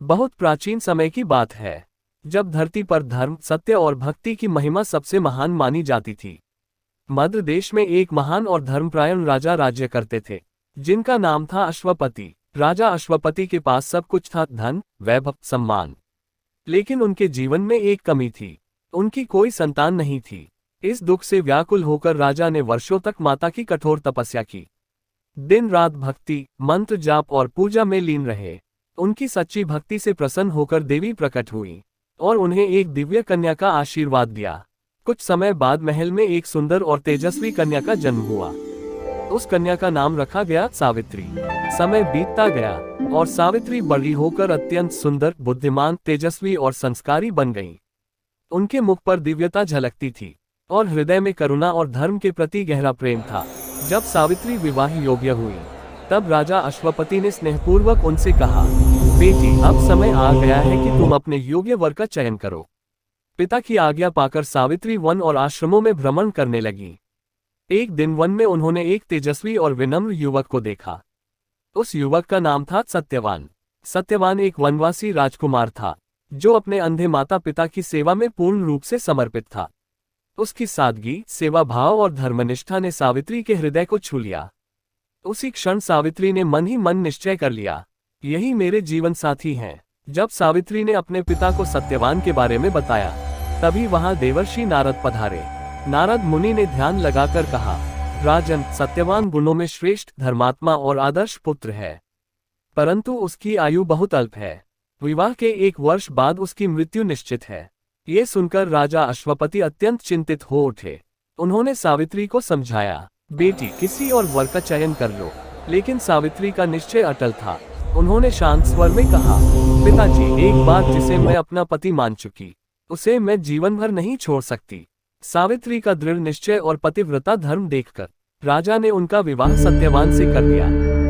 बहुत प्राचीन समय की बात है, जब धरती पर धर्म, सत्य और भक्ति की महिमा सबसे महान मानी जाती थी। मध्य देश में एक महान और धर्मपरायण राजा राज्य करते थे, जिनका नाम था अश्वपति। राजा अश्वपति के पास सब कुछ था, धन, वैभव, सम्मान। लेकिन उनके जीवन में एक कमी थी, उनकी कोई संतान नहीं थी। इस दुख से व्याकुल होकर राजा ने वर्षों तक माता की कठोर तपस्या की। दिन रात भक्ति, मंत्र जाप और पूजा में लीन रहे। उनकी सच्ची भक्ति से प्रसन्न होकर देवी प्रकट हुई और उन्हें एक दिव्य कन्या का आशीर्वाद दिया। कुछ समय बाद महल में एक सुंदर और तेजस्वी कन्या का जन्म हुआ। उस कन्या का नाम रखा गया सावित्री। समय बीतता गया और सावित्री बड़ी होकर अत्यंत सुंदर, बुद्धिमान, तेजस्वी और संस्कारी बन गईं। उनके मुख पर दिव्यता झलकती थी और हृदय में करुणा और धर्म के प्रति गहरा प्रेम था। जब सावित्री विवाह योग्य हुई, तब राजा अश्वपति ने स्नेहपूर्वक उनसे कहा, बेटी, अब समय आ गया है कि तुम अपने योग्य वर का चयन करो। पिता की आज्ञा पाकर सावित्री वन और आश्रमों में भ्रमण करने लगी। एक दिन वन में उन्होंने एक तेजस्वी और विनम्र युवक को देखा। उस युवक का नाम था सत्यवान। सत्यवान एक वनवासी राजकुमार था, जो अपने अंधे माता पिता की सेवा में पूर्ण रूप से समर्पित था। उसकी सादगी, सेवा भाव और धर्मनिष्ठा ने सावित्री के हृदय को छू लिया। उसी क्षण सावित्री ने मन ही मन निश्चय कर लिया, यही मेरे जीवन साथी हैं। जब सावित्री ने अपने पिता को सत्यवान के बारे में बताया, तभी वहां देवर्षि नारद पधारे। नारद मुनि ने ध्यान लगाकर कहा, राजन, सत्यवान गुणों में श्रेष्ठ, धर्मात्मा और आदर्श पुत्र है, परंतु उसकी आयु बहुत अल्प है। विवाह के 1 वर्ष बाद उसकी मृत्यु निश्चित है। ये सुनकर राजा अश्वपति अत्यंत चिंतित हो उठे। उन्होंने सावित्री को समझाया, बेटी, किसी और वर का चयन कर लो। लेकिन सावित्री का निश्चय अटल था। उन्होंने शांत स्वर में कहा, पिताजी, एक बात जिसे मैं अपना पति मान चुकी, उसे मैं जीवन भर नहीं छोड़ सकती। सावित्री का दृढ़ निश्चय और पतिव्रता धर्म देखकर राजा ने उनका विवाह सत्यवान से कर दिया।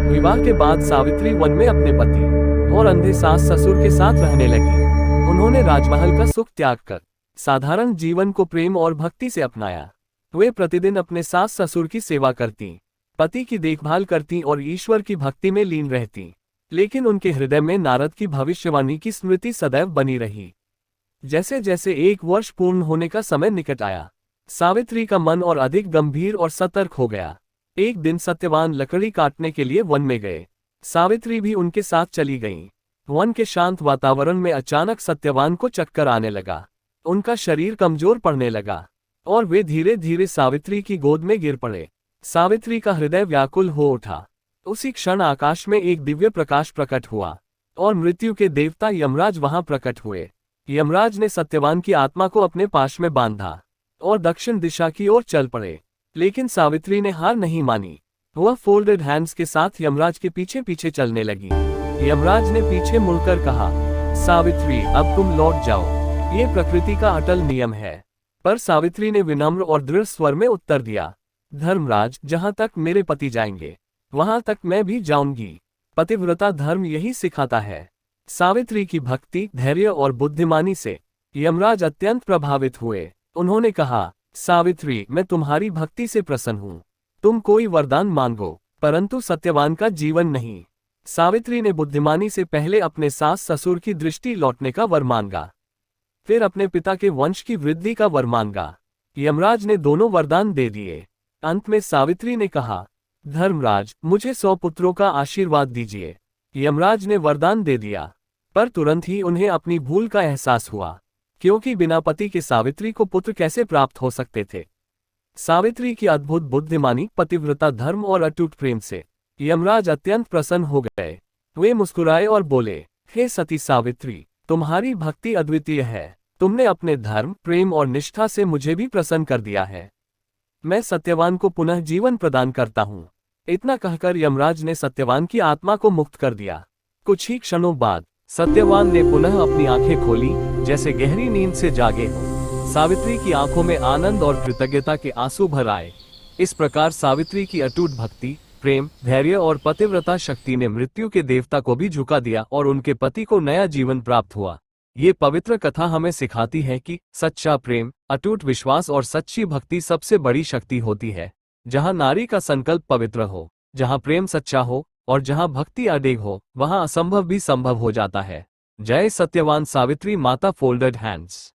विवाह के बाद सावित्री वन में अपने पति और अंधे सास ससुर के साथ रहने लगी। उन्होंने राजमहल का सुख त्याग कर साधारण जीवन को प्रेम और भक्ति से अपनाया। वे प्रतिदिन अपने सास ससुर की सेवा करती, पति की देखभाल करती और ईश्वर की भक्ति में लीन रहती। लेकिन उनके हृदय में नारद की भविष्यवाणी की स्मृति सदैव बनी रही। जैसे जैसे 1 वर्ष पूर्ण होने का समय निकट आया, सावित्री का मन और अधिक गंभीर और सतर्क हो गया। एक दिन सत्यवान लकड़ी काटने के लिए वन में गए। सावित्री भी उनके साथ चली गईं। वन के शांत वातावरण में अचानक सत्यवान को चक्कर आने लगा। उनका शरीर कमजोर पड़ने लगा और वे धीरे धीरे सावित्री की गोद में गिर पड़े। सावित्री का हृदय व्याकुल हो उठा। उसी क्षण आकाश में एक दिव्य प्रकाश प्रकट हुआ और मृत्यु के देवता यमराज वहां प्रकट हुए। यमराज ने सत्यवान की आत्मा को अपने पाश में बांधा और दक्षिण दिशा की ओर चल पड़े। लेकिन सावित्री ने हार नहीं मानी। वह फोल्डेड हैंड्स के साथ यमराज के पीछे पीछे चलने लगी। यमराज ने पीछे मुड़कर कहा, सावित्री, अब तुम लौट जाओ, ये प्रकृति का अटल नियम है। पर सावित्री ने विनम्र और दृढ़ स्वर में उत्तर दिया, धर्मराज, जहां तक मेरे पति जाएंगे, वहां तक मैं भी जाऊंगी। पतिव्रता धर्म यही सिखाता है। सावित्री की भक्ति, धैर्य और बुद्धिमानी से यमराज अत्यंत प्रभावित हुए। उन्होंने कहा, सावित्री, मैं तुम्हारी भक्ति से प्रसन्न हूँ। तुम कोई वरदान मांगो, परंतु सत्यवान का जीवन नहीं। सावित्री ने बुद्धिमानी से पहले अपने सास ससुर की दृष्टि लौटने का वर मांगा, फिर अपने पिता के वंश की वृद्धि का वर मांगा। यमराज ने दोनों वरदान दे दिए। अंत में सावित्री ने कहा, धर्मराज, मुझे 100 पुत्रों का आशीर्वाद दीजिए। यमराज ने वरदान दे दिया, पर तुरंत ही उन्हें अपनी भूल का एहसास हुआ, क्योंकि बिना पति के सावित्री को पुत्र कैसे प्राप्त हो सकते थे। सावित्री की अद्भुत बुद्धिमानी, पतिव्रता धर्म और अटूट प्रेम से यमराज अत्यंत प्रसन्न हो गए। वे मुस्कुराए और बोले, हे सती सावित्री, तुम्हारी भक्ति अद्वितीय है। तुमने अपने धर्म, प्रेम और निष्ठा से मुझे भी प्रसन्न कर दिया है। मैं सत्यवान को पुनः जीवन प्रदान करता हूँ। इतना कहकर यमराज ने सत्यवान की आत्मा को मुक्त कर दिया। कुछ ही क्षणों बाद सत्यवान ने पुनः अपनी आंखें खोली, जैसे गहरी नींद से जागे हो। सावित्री की आंखों में आनंद और कृतज्ञता के आंसू भर आए। इस प्रकार सावित्री की अटूट भक्ति, प्रेम, धैर्य और पतिव्रता शक्ति ने मृत्यु के देवता को भी झुका दिया और उनके पति को नया जीवन प्राप्त हुआ। ये पवित्र कथा हमें सिखाती है कि सच्चा प्रेम, अटूट विश्वास और सच्ची भक्ति सबसे बड़ी शक्ति होती है। जहाँ नारी का संकल्प पवित्र हो, जहाँ प्रेम सच्चा हो और जहाँ भक्ति अडिग हो, वहाँ असंभव भी संभव हो जाता है। जय सत्यवान सावित्री माता फोल्डेड हैंड्स।